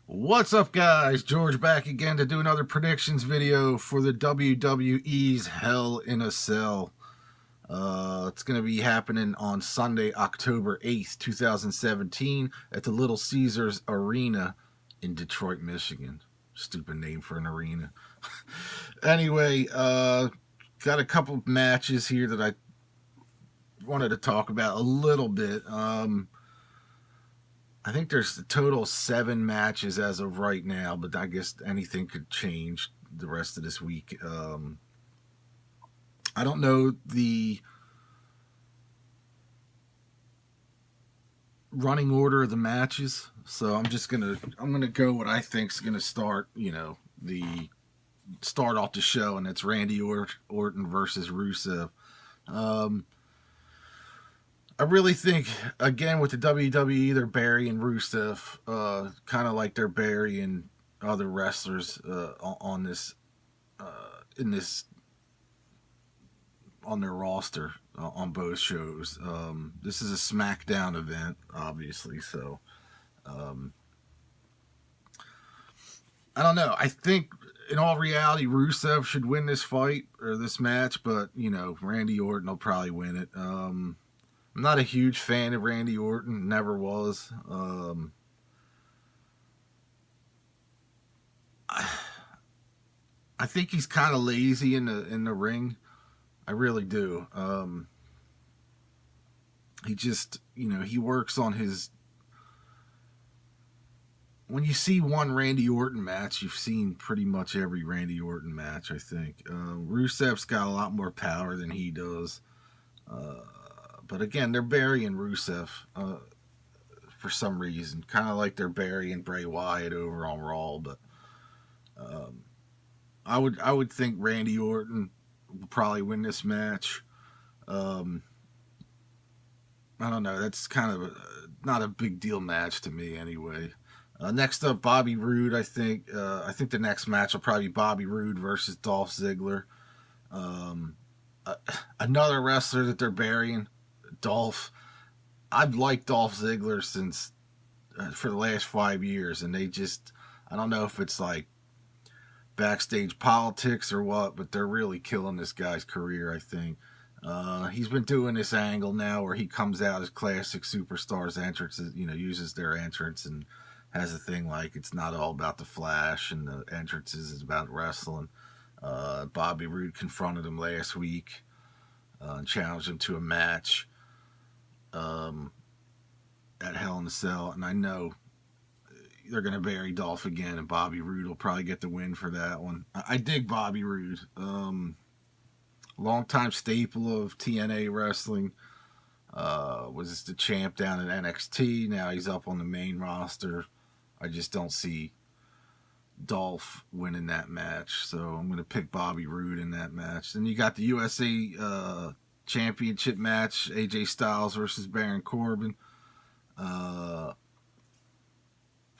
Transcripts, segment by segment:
What's up, guys? George back again to do another predictions video for the WWE's Hell in a Cell. It's going to be happening on Sunday, October 8th, 2017 at the Little Caesars Arena in Detroit, Michigan. Stupid name for an arena. Anyway, got a couple of matches here that I wanted to talk about a little bit. I think there's a total of 7 matches as of right now, but I guess anything could change the rest of this week. I don't know the running order of the matches, so I'm gonna go what I think's gonna start. The start off the show, and it's Randy Orton versus Rusev. I really think, again, with the WWE, they're burying Rusev, kind of like they're burying other wrestlers on their roster on both shows. This is a SmackDown event, obviously, so I don't know. I think, in all reality, Rusev should win this fight or this match, but Randy Orton will probably win it. I'm not a huge fan of Randy Orton, never was. I think he's kind of lazy in the ring. I really do. He just, he works on his. When you see one Randy Orton match, you've seen pretty much every Randy Orton match, I think. Rusev's got a lot more power than he does. But again, they're burying Rusev for some reason. Kind of like they're burying Bray Wyatt over on Raw. But I would think Randy Orton will probably win this match. I don't know. That's kind of not a big deal match to me anyway. Next up, Bobby Roode. I think the next match will probably be Bobby Roode versus Dolph Ziggler. Another wrestler that they're burying, Dolph. I've liked Dolph Ziggler since for the last 5 years, and I don't know if it's like backstage politics or what, but they're really killing this guy's career, I think. He's been doing this angle now where he comes out as classic superstars entrances, uses their entrance and has a thing like it's not all about the flash and the entrances, it's about wrestling. Bobby Roode confronted him last week and challenged him to a match at Hell in a Cell, and I know they're going to bury Dolph again, and Bobby Roode will probably get the win for that one. I dig Bobby Roode. Longtime staple of TNA wrestling. Was the champ down at NXT. Now he's up on the main roster. I just don't see Dolph winning that match, so I'm going to pick Bobby Roode in that match. Then you got the USA Championship match, AJ Styles versus Baron Corbin. I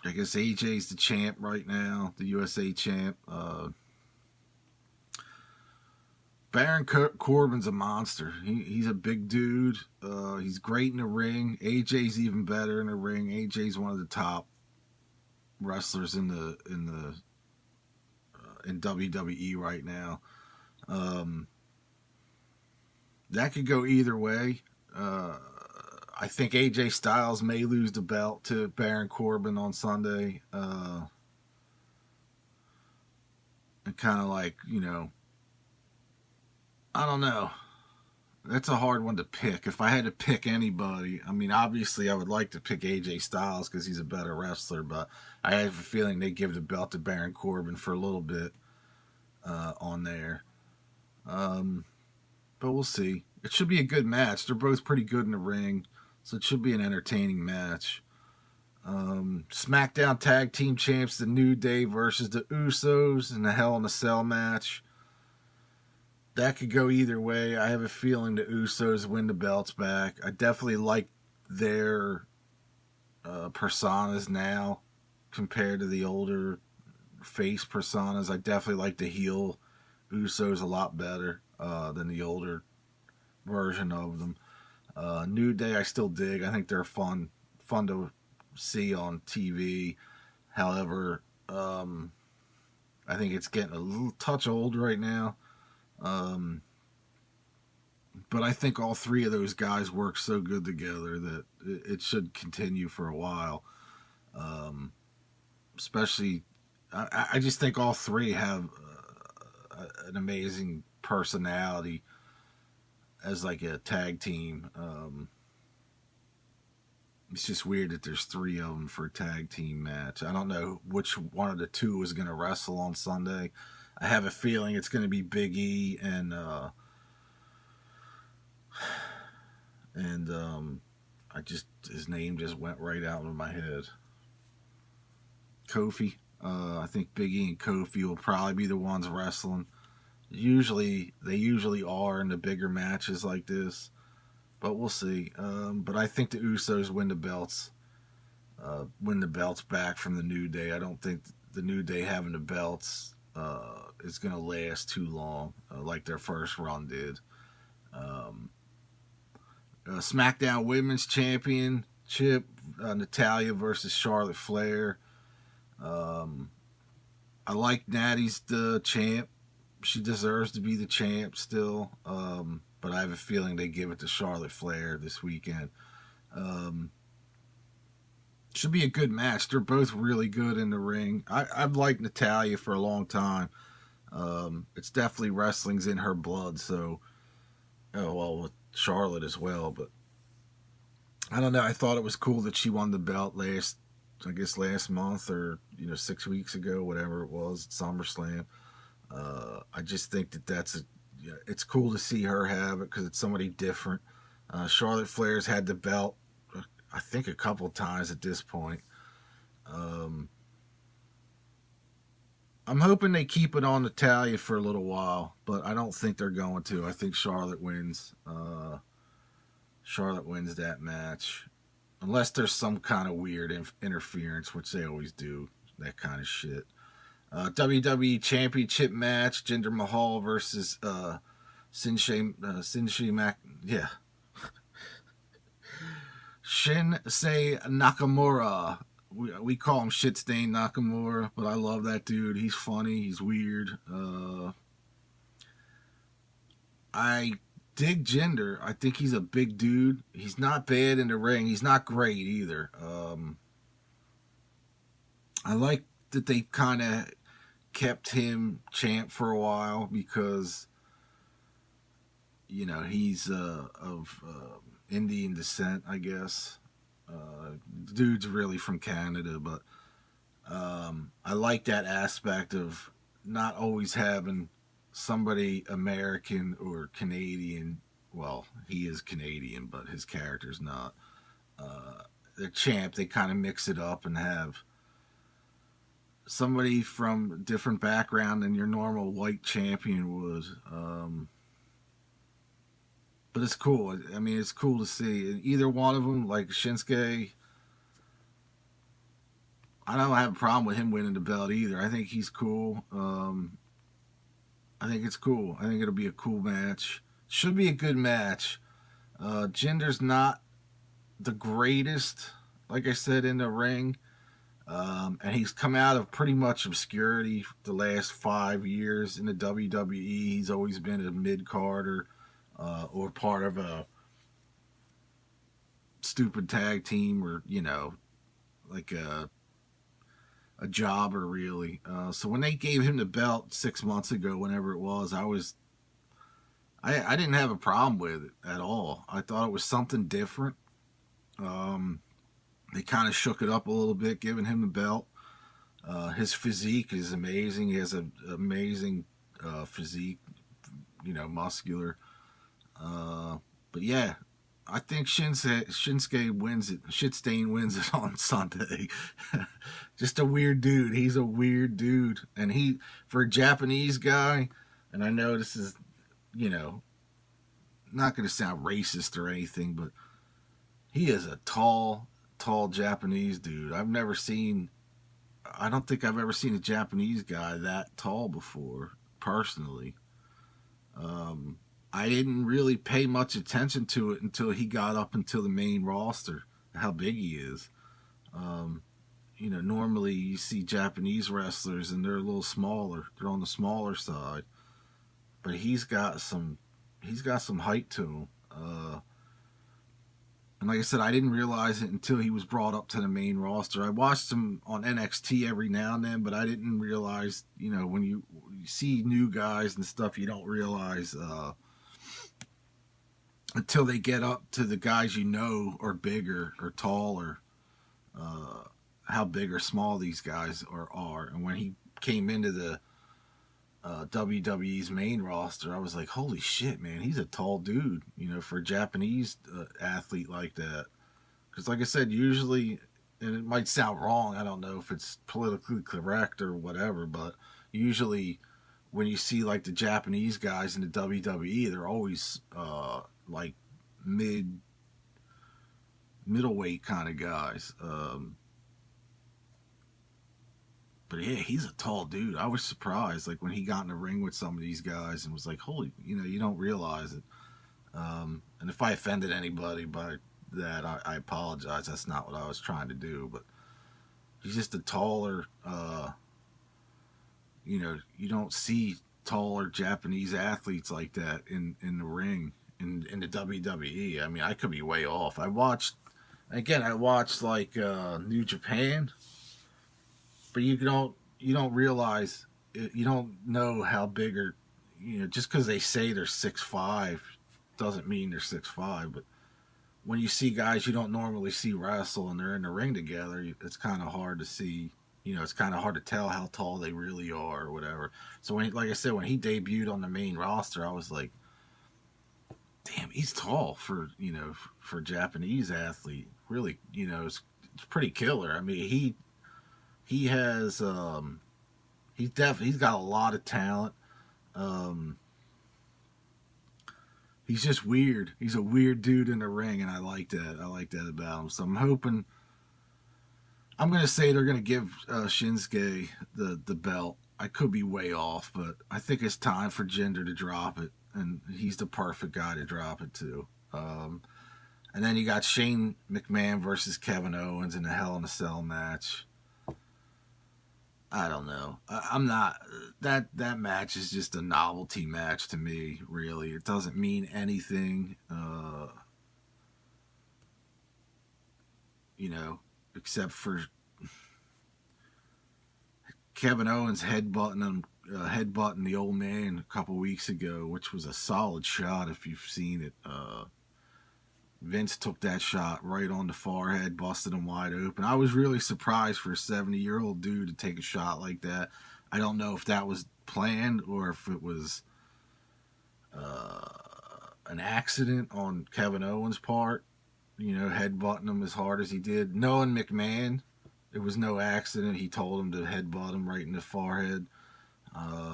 guess AJ's the champ right now, the USA champ. Baron Corbin's a monster. He's a big dude. He's great in the ring. AJ's even better in the ring. AJ's one of the top wrestlers in WWE right now. That could go either way. I think AJ Styles may lose the belt to Baron Corbin on Sunday. And kind of like, I don't know. That's a hard one to pick. If I had to pick anybody, I mean, obviously I would like to pick AJ Styles because he's a better wrestler, but I have a feeling they give the belt to Baron Corbin for a little bit on there. But we'll see. It should be a good match. They're both pretty good in the ring, so it should be an entertaining match. SmackDown Tag Team Champs, the New Day versus the Usos in the Hell in a Cell match. That could go either way. I have a feeling the Usos win the belts back. I definitely like their personas now compared to the older face personas. I definitely like the heel Usos a lot better than the older version of them. New Day I still dig. I think they're fun to see on TV. However, I think it's getting a little touch old right now. Um, but I think all three of those guys work so good together that it should continue for a while. Um, Especially, I just think all three have an amazing personality as like a tag team. It's just weird that there's three of them for a tag team match. I don't know which one of the two is going to wrestle on Sunday. I have a feeling it's going to be Big E and I just his name just went right out of my head. Kofi. I think Big E and Kofi will probably be the ones wrestling. They usually are in the bigger matches like this, but we'll see. But I think the Usos win the belts back from the New Day. I don't think the New Day having the belts is going to last too long, like their first run did. Um, SmackDown Women's Championship, Natalya versus Charlotte Flair. Um, I like Natty's the champ. She deserves to be the champ still. But I have a feeling they give it to Charlotte Flair this weekend. Should be a good match. They're both really good in the ring. I've liked Natalya for a long time. It's definitely wrestling's in her blood. So, with Charlotte as well. But I don't know. I thought it was cool that she won the belt last month or 6 weeks ago, whatever it was, at SummerSlam. I just think it's cool to see her have it because it's somebody different. Charlotte Flair's had the belt, I think, a couple times at this point. I'm hoping they keep it on Natalya for a little while, but I don't think they're going to. I think Charlotte wins. Charlotte wins that match. Unless there's some kind of weird interference, which they always do, that kind of shit. WWE Championship match: Jinder Mahal versus Shinsuke Nakamura. We call him Shit Stain Nakamura, but I love that dude. He's funny. He's weird. I dig Jinder. I think he's a big dude. He's not bad in the ring. He's not great either. I like that they kind of kept him champ for a while because he's of Indian descent, I guess. The dude's really from Canada, but I like that aspect of not always having somebody American or Canadian. Well, he is Canadian, but his character's not. The champ, they kind of mix it up and have somebody from a different background than your normal white champion would. But it's cool. I mean, it's cool to see. Either one of them, like Shinsuke, I don't have a problem with him winning the belt either. I think he's cool. I think it's cool. I think it'll be a cool match. Should be a good match. Jinder's not the greatest, like I said, in the ring. And he's come out of pretty much obscurity the last 5 years in the WWE. He's always been a mid-carder or part of a stupid tag team or, like a jobber, really. So when they gave him the belt 6 months ago, whenever it was, I didn't have a problem with it at all. I thought it was something different. They kind of shook it up a little bit, giving him the belt. His physique is amazing. He has an amazing physique, muscular. But yeah, I think Shinsuke wins it. Shitstain wins it on Sunday. Just a weird dude. He's a weird dude. And for a Japanese guy, and I know this is, not going to sound racist or anything, but he is a tall Japanese dude. I don't think I've ever seen a Japanese guy that tall before, personally. I didn't really pay much attention to it until he got up into the main roster, how big he is. normally you see Japanese wrestlers and they're a little smaller. They're on the smaller side, but he's got some height to him. And like I said, I didn't realize it until he was brought up to the main roster. I watched him on NXT every now and then, but I didn't realize, when you see new guys and stuff, you don't realize until they get up to the guys are bigger or taller, how big or small these guys are. And when he came into the WWE's main roster, I was like, holy shit, man, he's a tall dude, for a Japanese athlete like that. Because like I said, usually, and it might sound wrong, I don't know if it's politically correct or whatever, but usually when you see like the Japanese guys in the WWE, they're always like middleweight kind of guys. But yeah, he's a tall dude. I was surprised, like when he got in the ring with some of these guys, and was like, "Holy, you don't realize it." And if I offended anybody by that, I apologize. That's not what I was trying to do. But he's just a taller. You don't see taller Japanese athletes like that in the ring in the WWE. I mean, I could be way off. I watched like New Japan. But you don't realize, you don't know how big or, just because they say they're 6'5", doesn't mean they're 6'5". But when you see guys you don't normally see wrestle and they're in the ring together, it's kind of hard to see. It's kind of hard to tell how tall they really are or whatever. So like I said, when he debuted on the main roster, I was like, damn, he's tall for a Japanese athlete. Really, it's pretty killer. I mean, he has he's got a lot of talent. He's just weird. He's a weird dude in the ring, and I like that. I like that about him. So I'm gonna say they're gonna give Shinsuke the belt. I could be way off, but I think it's time for Jinder to drop it, and he's the perfect guy to drop it to. And then you got Shane McMahon versus Kevin Owens in a Hell in a Cell match. I don't know. I'm not. That match is just a novelty match to me, really. It doesn't mean anything, except for Kevin Owens headbutting the old man a couple weeks ago, which was a solid shot if you've seen it. Vince took that shot right on the forehead, busted him wide open. I was really surprised for a 70-year-old dude to take a shot like that. I don't know if that was planned or if it was an accident on Kevin Owens' part, headbutting him as hard as he did. Knowing McMahon, it was no accident. He told him to headbutt him right in the forehead,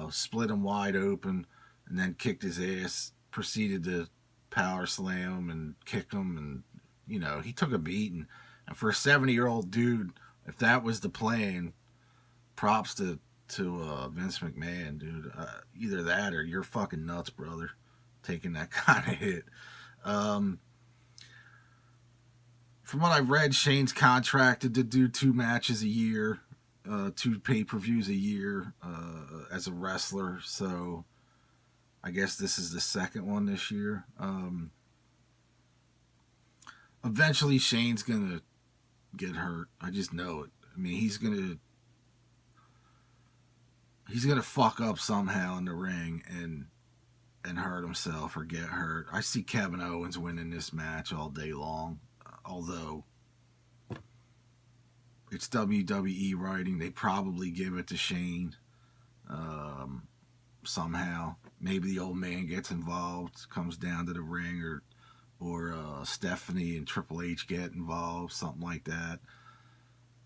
split him wide open, and then kicked his ass, proceeded to power slam him and kick him, and he took a beating. And for a 70-year-old dude, if that was the plan, props to Vince McMahon, dude. Either that or you're fucking nuts, brother, taking that kind of hit. From what I've read, Shane's contracted to do 2 matches a year, 2 pay-per-views a year as a wrestler, so I guess this is the second one this year. Eventually, Shane's gonna get hurt. I just know it. I mean, he's gonna fuck up somehow in the ring and hurt himself or get hurt. I see Kevin Owens winning this match all day long. Although it's WWE writing, they probably give it to Shane somehow. Maybe the old man gets involved, comes down to the ring, or Stephanie and Triple H get involved, something like that.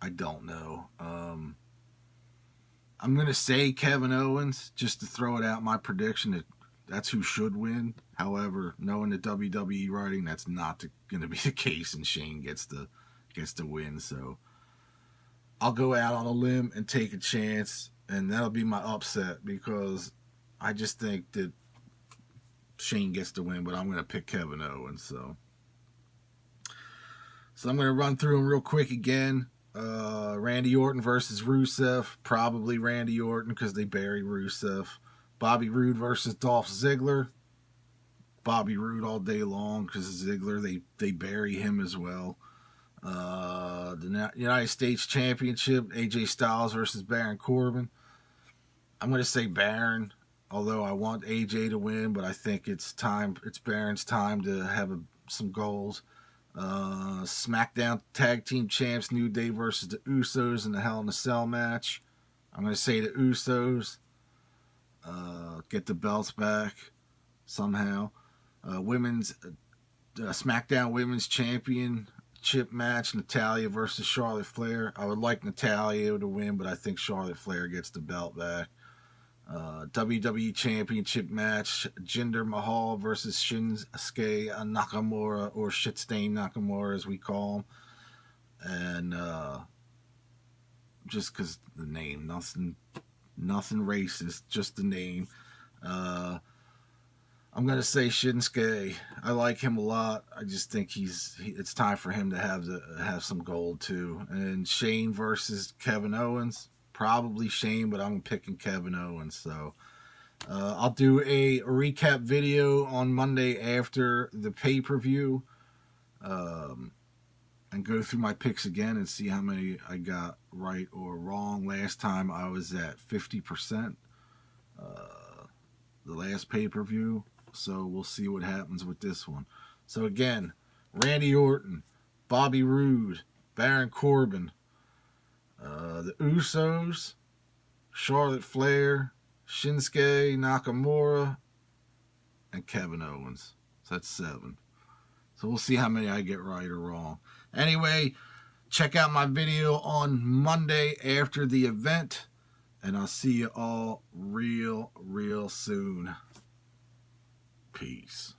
I don't know. I'm going to say Kevin Owens, just to throw it out, my prediction, that's who should win. However, knowing the WWE writing, that's not going to be the case, and Shane gets to win. So I'll go out on a limb and take a chance, and that'll be my upset, because I just think that Shane gets to win, but I'm going to pick Kevin Owens. So I'm going to run through them real quick again. Randy Orton versus Rusev. Probably Randy Orton because they bury Rusev. Bobby Roode versus Dolph Ziggler. Bobby Roode all day long because Ziggler, they bury him as well. The United States Championship, AJ Styles versus Baron Corbin. I'm going to say Baron, although I want AJ to win, but I think it's Baron's time to have some goals. SmackDown Tag Team Champs, New Day versus the Usos in the Hell in a Cell match. I'm going to say the Usos get the belts back somehow. SmackDown Women's Championship match, Natalya versus Charlotte Flair. I would like Natalya to win, but I think Charlotte Flair gets the belt back. WWE Championship match, Jinder Mahal versus Shinsuke Nakamura, or Shitstain Nakamura as we call him. And just because the name, nothing racist, just the name. I'm going to say Shinsuke. I like him a lot. I just think it's time for him to have some gold too. And Shane versus Kevin Owens. Probably Shane, but I'm picking Kevin Owens. So I'll do a recap video on Monday after the pay-per-view and go through my picks again and see how many I got right or wrong. Last time I was at 50%, the last pay-per-view. So we'll see what happens with this one. So again, Randy Orton, Bobby Roode, Baron Corbin, the Usos, Charlotte Flair, Shinsuke Nakamura, and Kevin Owens. So that's 7. So we'll see how many I get right or wrong. Anyway, check out my video on Monday after the event, and I'll see you all real soon. Peace.